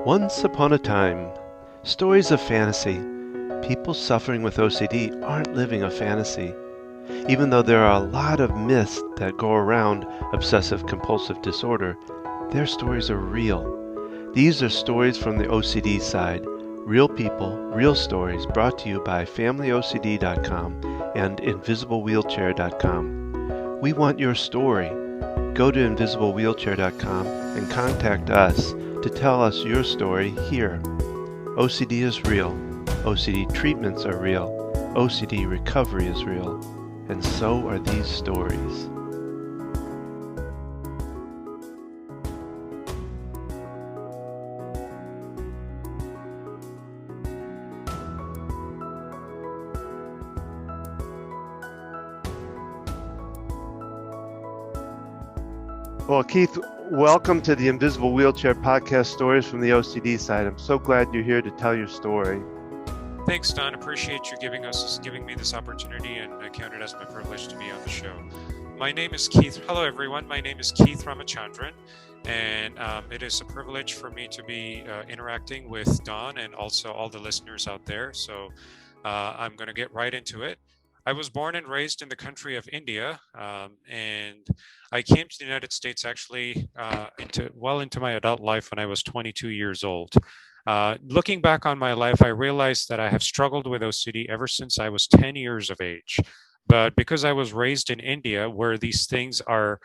Once upon a time, stories of fantasy. People suffering with OCD aren't living a fantasy. Even though there are a lot of myths that go around obsessive compulsive disorder, their stories are real. These are stories from the OCD side. Real people, real stories brought to you by FamilyOCD.com and InvisibleWheelchair.com. We want your story. Go to InvisibleWheelchair.com and contact us to tell us your story here. OCD is real. OCD treatments are real. OCD recovery is real. And so are these stories. Well, Keith, welcome to the Invisible Wheelchair Podcast, Stories from the OCD Side. I'm so glad you're here to tell your story. Thanks, Don. Appreciate you giving me this opportunity, and I count it as my privilege to be on the show. My name is Keith. Hello, everyone. My name is Keith Ramachandran, and it is a privilege for me to be interacting with Don and also all the listeners out there. So I'm going to get right into it. I was born and raised in the country of India, and I came to the United States actually into my adult life when I was 22 years old. Looking back on my life, I realized that I have struggled with OCD ever since I was 10 years of age. But because I was raised in India, where these things are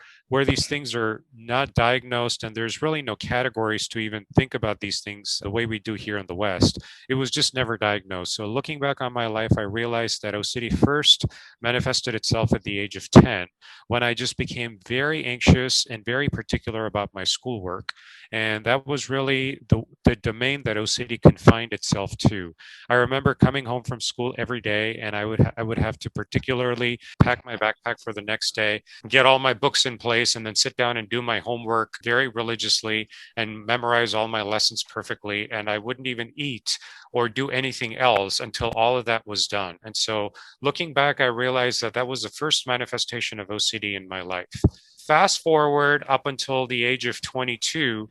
not diagnosed, and there's really no categories to even think about these things the way we do here in the West, it was just never diagnosed. So looking back on my life, I realized that OCD first manifested itself at the age of 10, when I just became very anxious and very particular about my schoolwork. And that was really the domain that OCD confined itself to. I remember coming home from school every day, and I would have to particularly pack my backpack for the next day, get all my books in place, and then sit down and do my homework very religiously and memorize all my lessons perfectly. And I wouldn't even eat or do anything else until all of that was done. And so looking back, I realized that that was the first manifestation of OCD in my life. Fast forward up until the age of 22,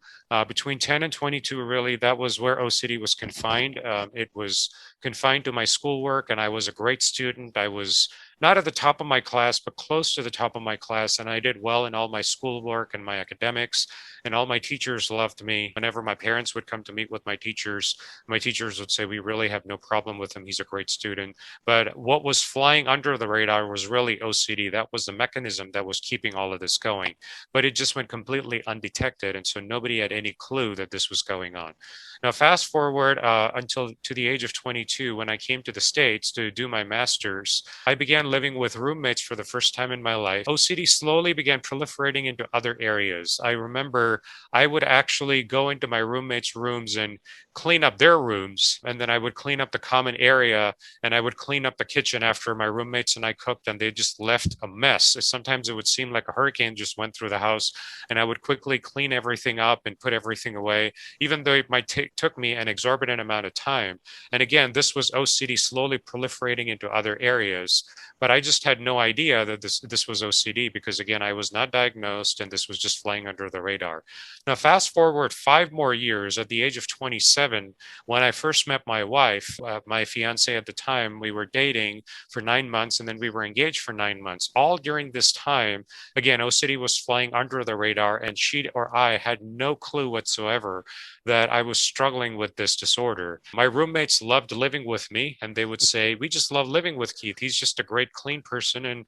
between 10 and 22, really, that was where OCD was confined. It was confined to my schoolwork, and I was a great student. I was not at the top of my class, but close to the top of my class. And I did well in all my schoolwork and my academics, and all my teachers loved me. Whenever my parents would come to meet with my teachers would say, "We really have no problem with him. He's a great student." But what was flying under the radar was really OCD. That was the mechanism that was keeping all of this going. But it just went completely undetected. And so nobody had any clue that this was going on. Now, fast forward until to the age of 22, when I came to the States to do my master's, I began living with roommates for the first time in my life. OCD slowly began proliferating into other areas. I remember I would actually go into my roommates' rooms and clean up their rooms, and then I would clean up the common area, and I would clean up the kitchen after my roommates and I cooked, and they just left a mess. Sometimes it would seem like a hurricane just went through the house, and I would quickly clean everything up and put everything away, even though it might took me an exorbitant amount of time. And again, this was OCD slowly proliferating into other areas, but I just had no idea that this was OCD, because again, I was not diagnosed, and this was just flying under the radar. Now, fast forward 5 more years, at the age of 27, when I first met my wife, my fiance at the time, we were dating for 9 months, and then we were engaged for 9 months. All during this time, again, OCD was flying under the radar, and she or I had no clue whatsoever that I was struggling with this disorder. My roommates loved living with me, and they would say, "We just love living with Keith. He's just a great, clean person, and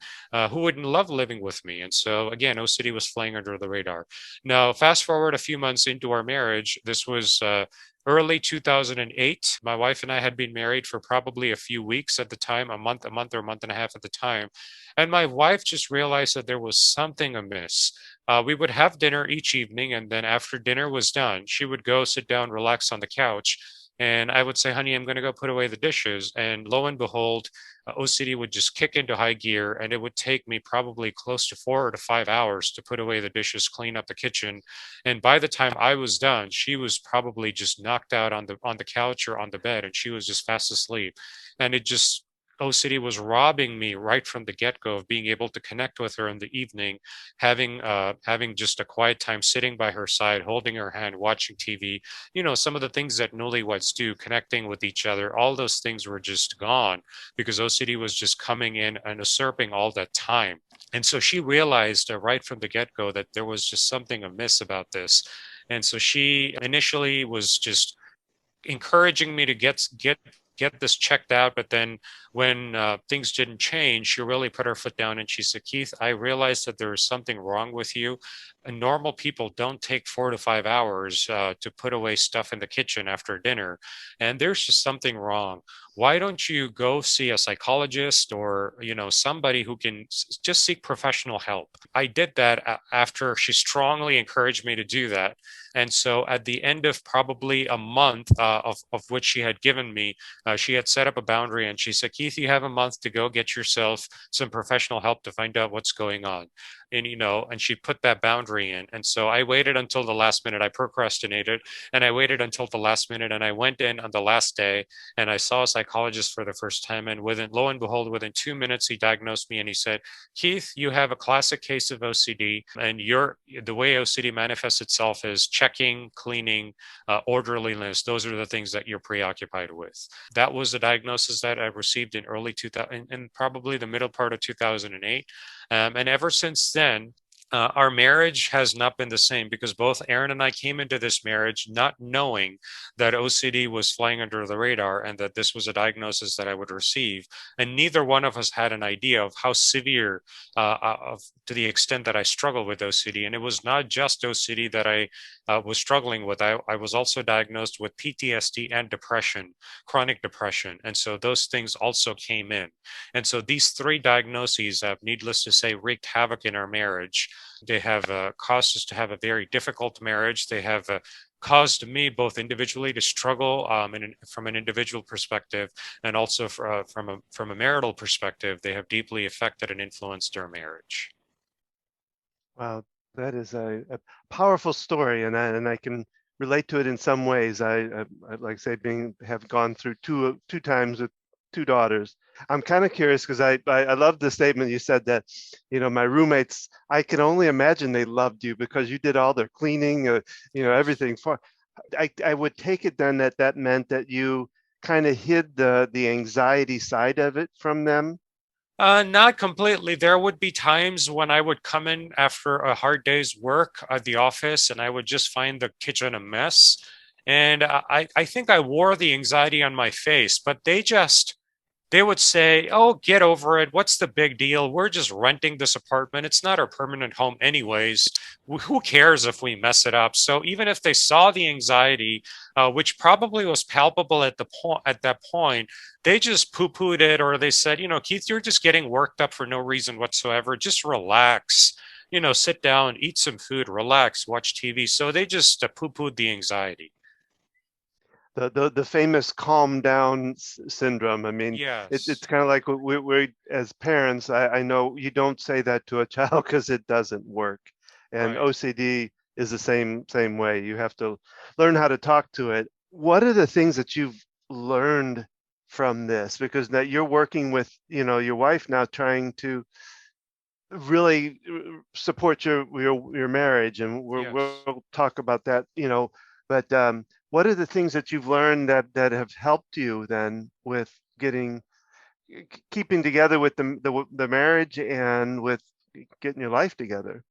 who wouldn't love living with me?" And so, again, OCD was flying under the radar. Now, fast forward a few months into our marriage. This was early 2008. My wife and I had been married for probably a few weeks at the time, a month or a month and a half at the time. And my wife just realized that there was something amiss. We would have dinner each evening, and then after dinner was done, she would go sit down, relax on the couch. And I would say, "Honey, I'm going to go put away the dishes." And lo and behold, OCD would just kick into high gear, and it would take me probably close to 4 to 5 hours to put away the dishes, clean up the kitchen. And by the time I was done, she was probably just knocked out on the couch or on the bed, and she was just fast asleep. And it just OCD was robbing me right from the get-go of being able to connect with her in the evening, having just a quiet time sitting by her side, holding her hand, watching TV. Some of the things that newlyweds do, connecting with each other, all those things were just gone because OCD was just coming in and usurping all that time. And so she realized right from the get-go that there was just something amiss about this. And so she initially was just encouraging me to get this checked out. But then when things didn't change, she really put her foot down and she said, Keith, I realized that there is something wrong with you. And normal people don't take 4 to 5 hours to put away stuff in the kitchen after dinner. And there's just something wrong. Why don't you go see a psychologist or, somebody who can just seek professional help? I did that after she strongly encouraged me to do that. And so at the end of probably a month of which she had given me, she had set up a boundary and she said, Keith, you have a month to go get yourself some professional help to find out what's going on. And she put that boundary in. And so I waited until the last minute. I procrastinated and I waited until the last minute and I went in on the last day and I saw a psychologist for the first time. And lo and behold, within 2 minutes, he diagnosed me and he said, Keith, you have a classic case of OCD, and the way OCD manifests itself is checking, cleaning, orderliness. Those are the things that you're preoccupied with. That was the diagnosis that I received in early 2000, and probably the middle part of 2008. And ever since then, our marriage has not been the same because both Aaron and I came into this marriage not knowing that OCD was flying under the radar and that this was a diagnosis that I would receive. And neither one of us had an idea of how severe, to the extent that I struggle with OCD. And it was not just OCD that I was struggling with. I was also diagnosed with PTSD and depression, chronic depression. And so those things also came in. And so these three diagnoses have, needless to say, wreaked havoc in our marriage. They have caused us to have a very difficult marriage. They have caused me both individually to struggle from an individual perspective and also from a marital perspective. They have deeply affected and influenced our marriage. Wow, that is a powerful story, and I can relate to it in some ways. I like I say, have gone through two times with two daughters. I'm kind of curious because I love the statement you said that, my roommates, I can only imagine they loved you because you did all their cleaning, everything for. I would take it then that meant that you kind of hid the anxiety side of it from them. Not completely. There would be times when I would come in after a hard day's work at the office and I would just find the kitchen a mess. And I think I wore the anxiety on my face, but they would say, "Oh, get over it. What's the big deal? We're just renting this apartment. It's not our permanent home anyways. Who cares if we mess it up?" So even if they saw the anxiety, which probably was palpable at that point, they just poo-pooed it, or they said, Keith, you're just getting worked up for no reason whatsoever. Just relax. Sit down, eat some food, relax, watch TV. So they just poo-pooed the anxiety. The famous calm down syndrome. I mean, Yes, it's kind of like we as parents. I know you don't say that to a child because it doesn't work, and right. OCD is the same way. You have to learn how to talk to it. What are the things that you've learned from this? Because that you're working with, your wife now, trying to really support your marriage, and Yes. we'll talk about that, but what are the things that you've learned that have helped you then with keeping together with the marriage and with getting your life together?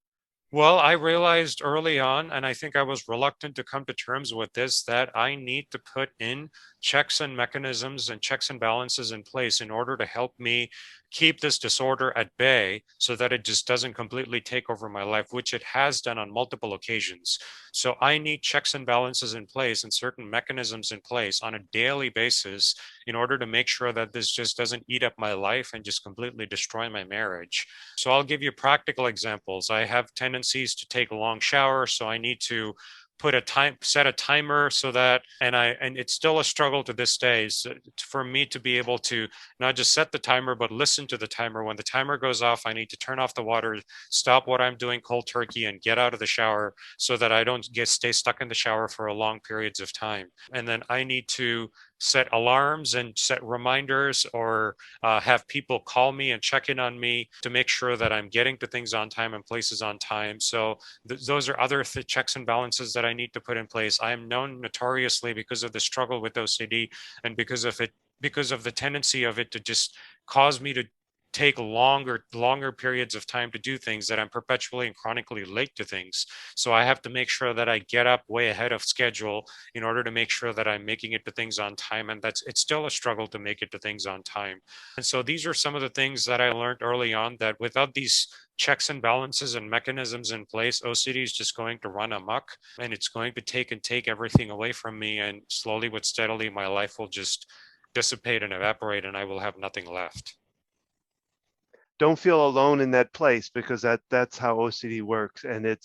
Well, I realized early on, and I think I was reluctant to come to terms with this, that I need to put in checks and mechanisms and checks and balances in place in order to help me keep this disorder at bay so that it just doesn't completely take over my life, which it has done on multiple occasions. So I need checks and balances in place and certain mechanisms in place on a daily basis in order to make sure that this just doesn't eat up my life and just completely destroy my marriage. So I'll give you practical examples. I have tendencies to take a long shower, so I need to set a timer so that, and it's still a struggle to this day for me to be able to not just set the timer but listen to the timer. When the timer goes off, I need to turn off the water, stop what I'm doing cold turkey, and get out of the shower so that I don't stay stuck in the shower for long periods of time. And then I need to set alarms and set reminders, or have people call me and check in on me to make sure that I'm getting to things on time and places on time. So those are other checks and balances that I need to put in place. I am known notoriously, because of the struggle with OCD and because of the tendency of it to just cause me to take longer periods of time to do things, that I'm perpetually and chronically late to things. So I have to make sure that I get up way ahead of schedule in order to make sure that I'm making it to things on time. And it's still a struggle to make it to things on time. And so these are some of the things that I learned early on, that without these checks and balances and mechanisms in place, OCD is just going to run amok, and it's going to take everything away from me. And slowly but steadily, my life will just dissipate and evaporate, and I will have nothing left. Don't feel alone in that place, because that's how OCD works, and it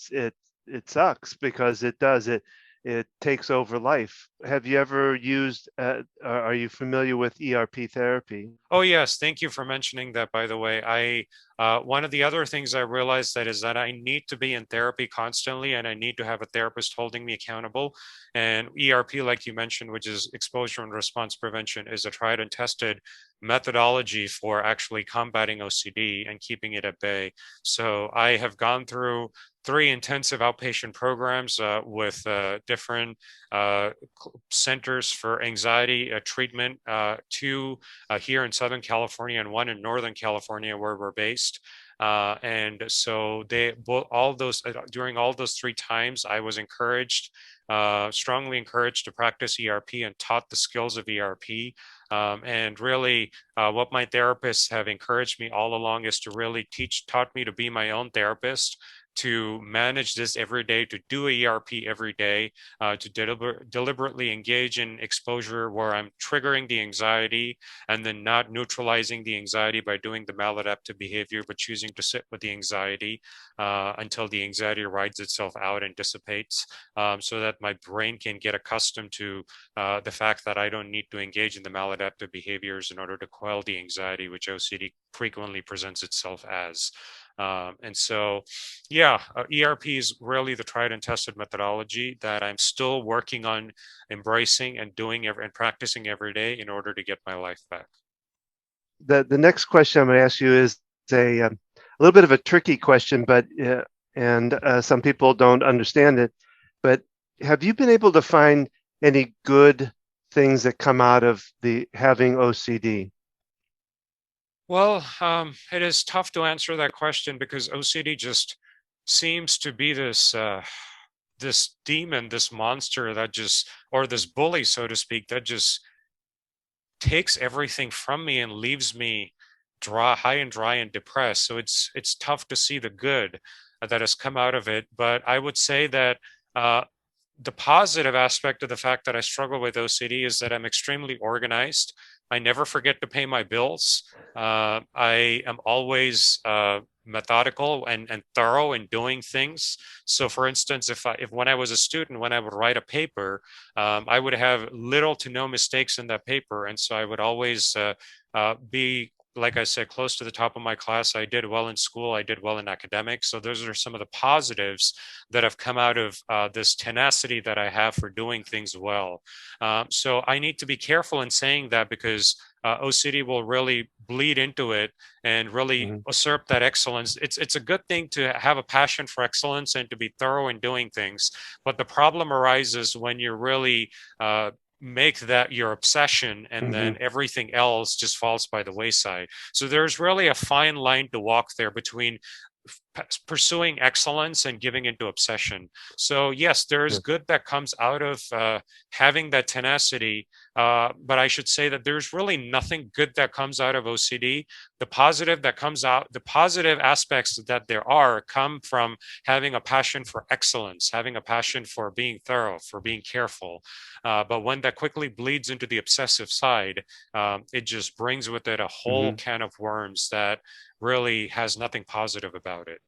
sucks because it takes over life. Have you ever used? Are you familiar with ERP therapy? Oh yes, thank you for mentioning that. By the way, one of the other things I realized is that I need to be in therapy constantly, and I need to have a therapist holding me accountable. And ERP, like you mentioned, which is exposure and response prevention, is a tried and tested methodology for actually combating OCD and keeping it at bay. So I have gone through 3 intensive outpatient programs with different centers for anxiety treatment, 2 here in Southern California and 1 in Northern California, where we're based. And so all those during all those 3 times, I was strongly encouraged to practice ERP and taught the skills of ERP. And really, what my therapists have encouraged me all along is to really taught me to be my own therapist, to manage this every day, to do ERP every day, to deliberately engage in exposure where I'm triggering the anxiety and then not neutralizing the anxiety by doing the maladaptive behavior, but choosing to sit with the anxiety until the anxiety rides itself out and dissipates, so that my brain can get accustomed to the fact that I don't need to engage in the maladaptive behaviors in order to quell the anxiety, which OCD frequently presents itself as. And so, yeah, ERP is really the tried and tested methodology that I'm still working on embracing and doing and practicing every day in order to get my life back. The next question I'm going to ask you is a little bit of a tricky question, but and some people don't understand it. But have you been able to find any good things that come out of the having OCD? Well, it is tough to answer that question, because OCD just seems to be this demon, this monster that just, or this bully, so to speak, that just takes everything from me and leaves me high and dry and depressed. So it's tough to see the good that has come out of it. But I would say that uh, the positive aspect of the fact that I struggle with OCD is that I'm extremely organized. I never forget to pay my bills. I am always methodical and thorough in doing things. So, for instance, if when I was a student, when I would write a paper, I would have little to no mistakes in that paper, and so I would always be, like I said, close to the top of my class. I did well in school. I did well in academics. So those are some of the positives that have come out of this tenacity that I have for doing things well. So I need to be careful in saying that, because OCD will really bleed into it and really Mhm. usurp that excellence. It's a good thing to have a passion for excellence and to be thorough in doing things, but the problem arises when you really make that your obsession, and then Mhm. everything else just falls by the wayside. So there's really a fine line to walk there between pursuing excellence and giving into obsession. So yes, there is Yeah. good that comes out of having that tenacity, but I should say that there's really nothing good that comes out of OCD. The positive that comes out, the positive aspects that there are, come from having a passion for excellence, having a passion for being thorough, for being careful. But when that quickly bleeds into the obsessive side, it just brings with it a whole Mhm. can of worms that really has nothing positive about it.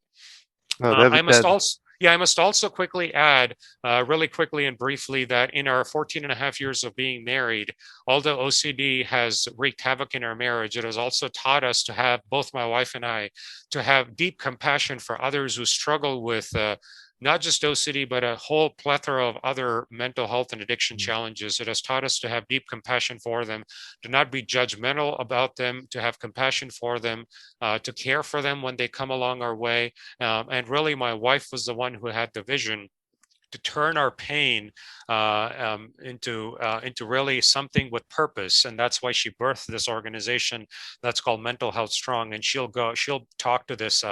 Oh, I that must that also, yeah, I must also quickly add, really quickly and briefly, that in our 14 and a half years of being married, although OCD has wreaked havoc in our marriage, it has also taught us to have, both my wife and I, to have deep compassion for others who struggle with not just OCD, but a whole plethora of other mental health and addiction Mm. challenges. It has taught us to have deep compassion for them, to not be judgmental about them, to have compassion for them, to care for them when they come along our way. And really, my wife was the one who had the vision to turn our pain into really something with purpose, and that's why she birthed this organization that's called Mental Health Strong. And she'll talk to this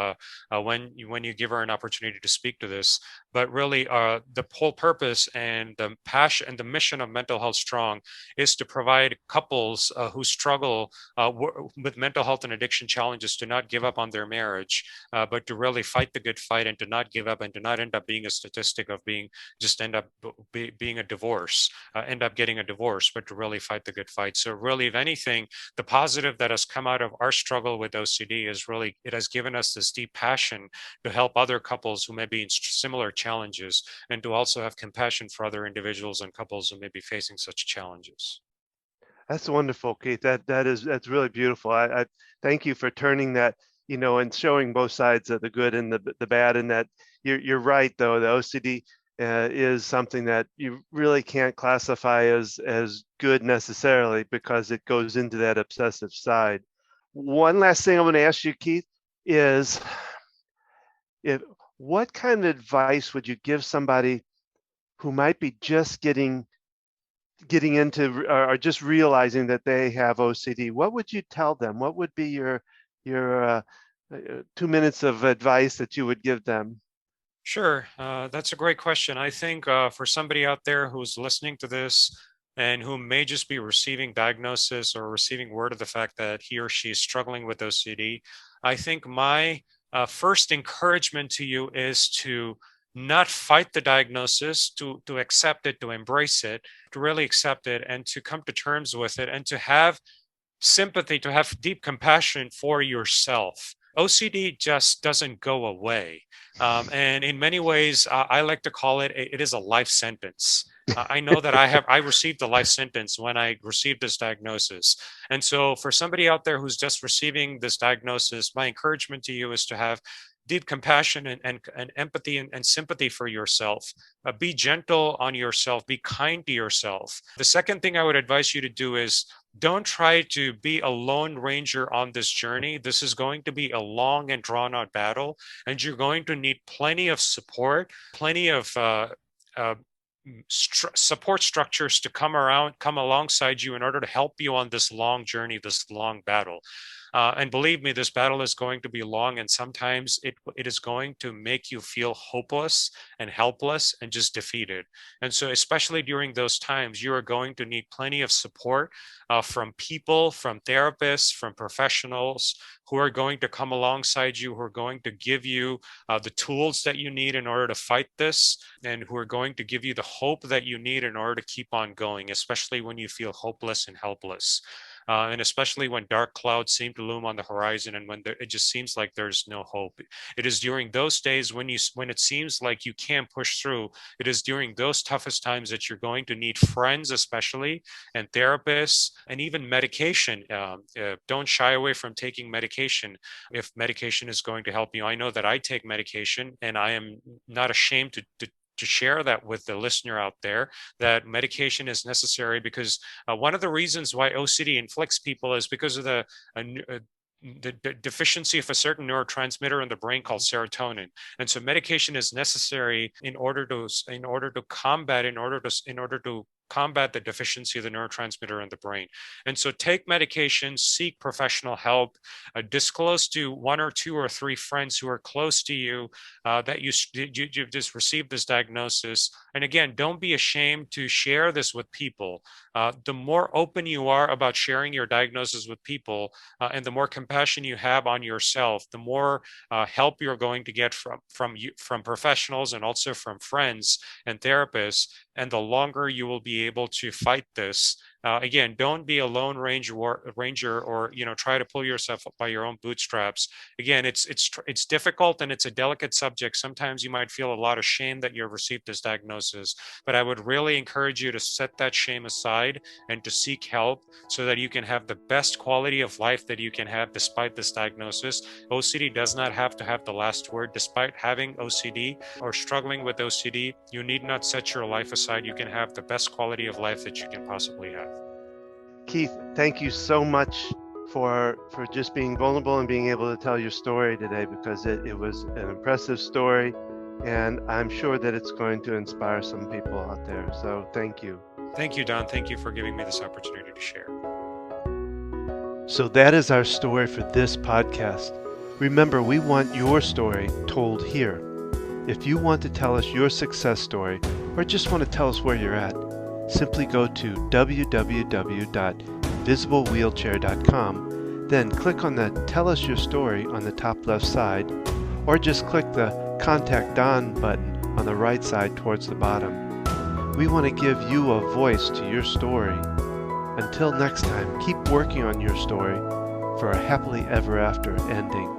when you give her an opportunity to speak to this. But really, the whole purpose and the passion and the mission of Mental Health Strong is to provide couples who struggle with mental health and addiction challenges to not give up on their marriage, but to really fight the good fight and to not give up and to not end up being a statistic of being just end up being a divorce, end up getting a divorce, but to really fight the good fight. So really, if anything, the positive that has come out of our struggle with OCD is really, it has given us this deep passion to help other couples who may be in similar challenges, and to also have compassion for other individuals and couples who may be facing such challenges. That's wonderful, Keith. That's really beautiful. I thank you for turning that, and showing both sides of the good and the bad. And that you're right though. The OCD is something that you really can't classify as good necessarily because it goes into that obsessive side. One last thing I'm going to ask you, Keith, is if what kind of advice would you give somebody who might be just getting into or just realizing that they have OCD? What would you tell them? What would be your 2 minutes of advice that you would give them? Sure, that's a great question. I think for somebody out there who's listening to this and who may just be receiving diagnosis or receiving word of the fact that he or she is struggling with OCD, I think my first encouragement to you is to not fight the diagnosis, to accept it, to embrace it, to really accept it, and to come to terms with it, and to have sympathy, to have deep compassion for yourself. OCD just doesn't go away. And in many ways, I like to call it, it is a life sentence. I know that I received a life sentence when I received this diagnosis. And so for somebody out there who's just receiving this diagnosis, my encouragement to you is to have deep compassion and empathy and sympathy for yourself. Be gentle on yourself, be kind to yourself. The second thing I would advise you to do is don't try to be a lone ranger on this journey. This is going to be a long and drawn out battle, and you're going to need plenty of support, plenty of uh, support structures to come alongside you in order to help you on this long journey, this long battle. And believe me, this battle is going to be long, and sometimes it is going to make you feel hopeless and helpless and just defeated. And so, especially during those times, you are going to need plenty of support from people, from therapists, from professionals who are going to come alongside you, who are going to give you the tools that you need in order to fight this, and who are going to give you the hope that you need in order to keep on going, especially when you feel hopeless and helpless. And especially when dark clouds seem to loom on the horizon, and when it just seems like there's no hope. It is during those days when it seems like you can't push through. It is during those toughest times that you're going to need friends, especially, and therapists, and even medication. Don't shy away from taking medication if medication is going to help you. I know that I take medication, and I am not ashamed to share that with the listener out there, that medication is necessary, because one of the reasons why OCD inflicts people is because of the deficiency of a certain neurotransmitter in the brain called serotonin. And so medication is necessary in order to combat the deficiency of the neurotransmitter in the brain. And so take medication, seek professional help, disclose to one or two or three friends who are close to you that you've just received this diagnosis. And again, don't be ashamed to share this with people. The more open you are about sharing your diagnosis with people, and the more compassion you have on yourself, the more help you're going to get from professionals and also from friends and therapists, and the longer you will be able to fight this Again, don't be a lone ranger or try to pull yourself up by your own bootstraps. Again, it's difficult and it's a delicate subject. Sometimes you might feel a lot of shame that you've received this diagnosis, but I would really encourage you to set that shame aside and to seek help so that you can have the best quality of life that you can have despite this diagnosis. OCD does not have to have the last word. Despite having OCD or struggling with OCD, you need not set your life aside. You can have the best quality of life that you can possibly have. Keith, thank you so much for just being vulnerable and being able to tell your story today, because it was an impressive story, and I'm sure that it's going to inspire some people out there. So thank you. Thank you, Don. Thank you for giving me this opportunity to share. So that is our story for this podcast. Remember, we want your story told here. If you want to tell us your success story or just want to tell us where you're at, simply go to www.visiblewheelchair.com, then click on the Tell Us Your Story on the top left side, or just click the Contact Don button on the right side towards the bottom. We want to give you a voice to your story. Until next time, keep working on your story for a happily ever after ending.